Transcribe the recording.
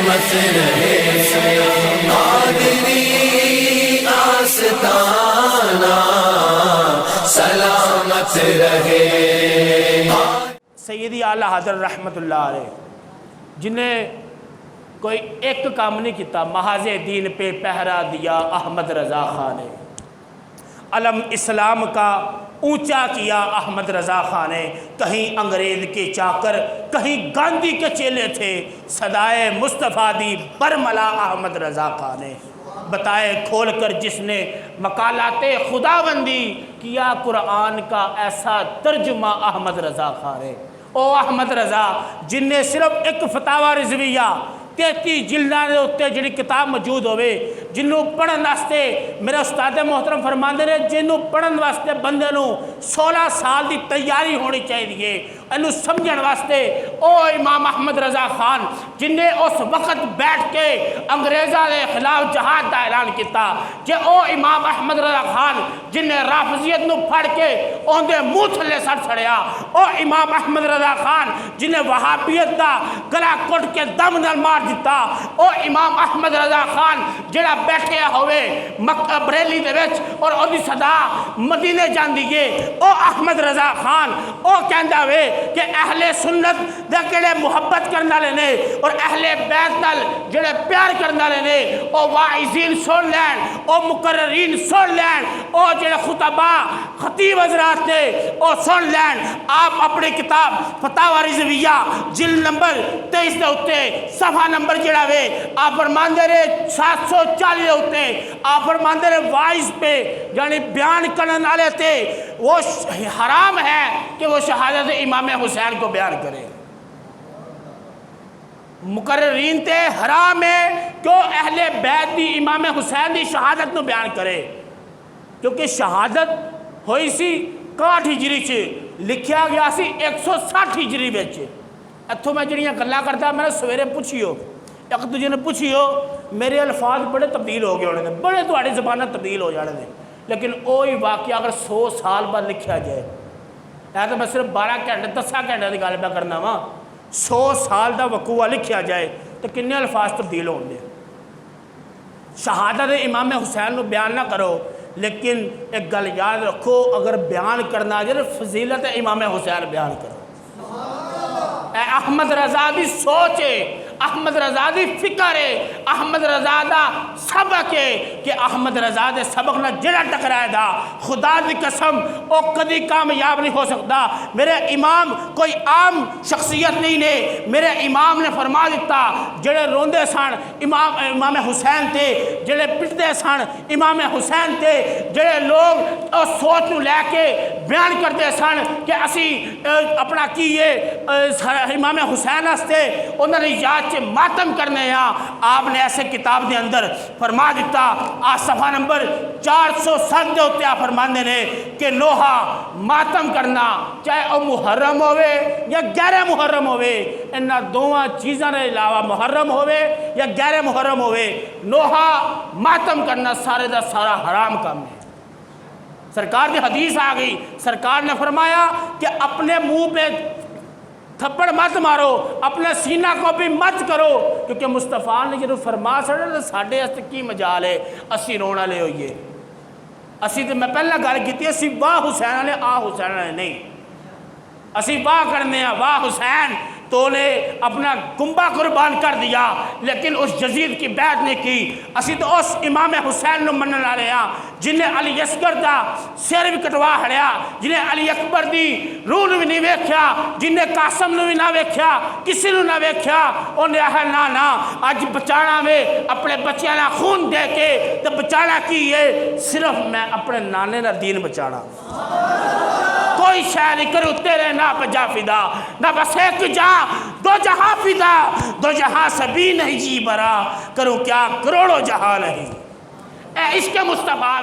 سلامت رہے قادری آستانہ سلامت رہے۔ سیدی اعلیٰ حضرت رحمت اللہ علیہ جنہیں کوئی ایک کام نہیں کیتا، محاذ دین پہ پہرا دیا احمد رضا خان نے، علم اسلام کا اونچا کیا احمد رضا خان نے، کہیں انگریز کے چاکر کہیں گاندھی کے چیلے تھے، صدائے مصطفیٰ دی برملا احمد رضا خان نے، بتائے کھول کر جس نے مقالات خداوندی کیا قرآن کا ایسا ترجمہ احمد رضا خان ہے۔ او احمد رضا جن نے صرف ایک فتاوی رضویہ 33 جلداں دے اوتے جڑی کتاب موجود ہوئے، جنوں پڑھن واسطے میرے استاد محترم فرماندے نے جنوں پڑھن واسطے بندے نوں 16 سال دی تیاری ہونی چاہیے، اینو سمجھن واسطے او امام احمد رضا خان جن نے اس وقت بیٹھ کے انگریزاں دے خلاف جہاد دا اعلان کیتا، کہ او امام احمد رضا خان جن نے رافضیت نو پھڑ کے اون دے منہ تھلے سٹ چھڑیا، او امام احمد رضا خان جن نے وہابیت دا گلا کٹ کے دم نال مار دیتا، او امام احمد رضا خان جڑا بیٹھے ہوئے مکہ بریلی دے وچ اور او دی صدا مدینے جاندی ہے، او احمد رضا خان او کہندا وے کہ اہل سنت دے کڑے محبت کرنے والے نے اور اہل بیت نال جڑے پیار کرنے والے نے، او واعظین سن لین، او مقررین سن لین، او جڑے خطباء خطیب حضرات نے او سن لین۔ آپ اپنی کتاب فتاوی رضویہ جلد نمبر 23 دے اوتے صفحہ نمبر جڑا وے آپ فرماندے نے 740 دے اوتے آپ فرماندے نے وائز پہ یعنی بیان کرنے والے تھے وہ حرام ہے کہ وہ شہادت امام حسین کو بیان کرے، مقررین تے حرام ہے کہ اہل بیت دی امام حسین دی شہادت نو بیان کرے، کیونکہ شہادت ہوئی سی 61 ہجری چ، لکھیا گیا سی 160 ہجری وچ۔ اتھوں میں جڑیاں گلاں کردا میں سویرے پوچھیو ایک دوجے نے پوچھیو، میرے الفاظ بڑے تبدیل ہو گئے ہونے دے، بڑے تہاڈی زباناں تبدیل ہو جانے دے، لیکن وہی واقعہ اگر 100 سال بعد لکھیا جائے، تو میں صرف 12 گھنٹے 10 گھنٹے کی گل پہ کرنا وا، 100 سال کا وقوع لکھیا جائے تو کنے الفاظ تبدیل ہو گے۔ شہادت امام حسین نو بیان نہ کرو، لیکن ایک گل یاد رکھو اگر بیان کرنا جائے فضیلت امام حسین بیان کرو۔ اے احمد رضا دی سوچ ہے، احمد رضا دی فکر ہے، احمد رضا دا سبق ہے کہ احمد رضا دے سبق نہ جڑا ٹکرائے دا خدا دی قسم او کدی کامیاب نہیں ہو سکتا۔ میرے امام کوئی عام شخصیت نہیں نے، میرے امام نے فرما دیتا جڑے روندے سن امام حسین تھے، جڑے پٹدے سن امام حسین تھے، جڑے لوگ اس سوچ نو لے کے بیان کرتے سن کہ اسی اپنا کیے امام حسین ہستے انہوں نے یاد سے ماتم کرنے ہیں، آپ نے ایسے کتاب دے اندر فرما دیتا صفحہ نمبر 407 دے ہوتے آپ فرماندے نے کہ نوحہ ماتم کرنا چاہے او محرم ہوئے یا غیر محرم ہوئے، انہاں دوواں چیزاں نے علاوہ محرم ہوئے یا غیر محرم ہوئے، نوحہ ماتم کرنا سارے دا سارا حرام کام ہے۔ سرکار کی حدیث آ گئی، سرکار نے فرمایا کہ اپنے منہ پہ تھپڑ مت مارو، اپنے سینہ کو بھی مت کرو، کیونکہ مصطفیٰ نے جنہوں فرما سڑے تو ساڑھے اس کی مجال ہے اسی رونا لے ہوئیے، اسی تو میں پہلے گل کی اسی واہ حسین نے آ حسین نے نہیں، اسی واہ کرنے ہیں واہ حسین تو نے اپنا گنبہ قربان کر دیا لیکن اس یزید کی بیعت نہیں کی، اسی تو اس امام حسین نو منن آ رہے ہیں جنہیں علی اصغر دا سر بھی کٹوا ہڑیا، جنہیں علی اکبر دی روح نو بھی نہیں ویکھیا، جنہیں قاسم نو بھی نہ ویکھیا، کسی نو نہ ویکھیا، انہیں آہا نا اج بچانا میں اپنے بچیاں نہ خون دے کے تو بچانا کی ہے صرف میں اپنے نانے نہ دین بچانا، کوئی شاید کرو تیرے نا پہ جا فدا، نہ بس ایک جا دو جہاں فدا، دو جہاں سبھی نہیں جی برا، کروں کیا کروڑوں جہاں نہیں، اے عشق مصطفیٰ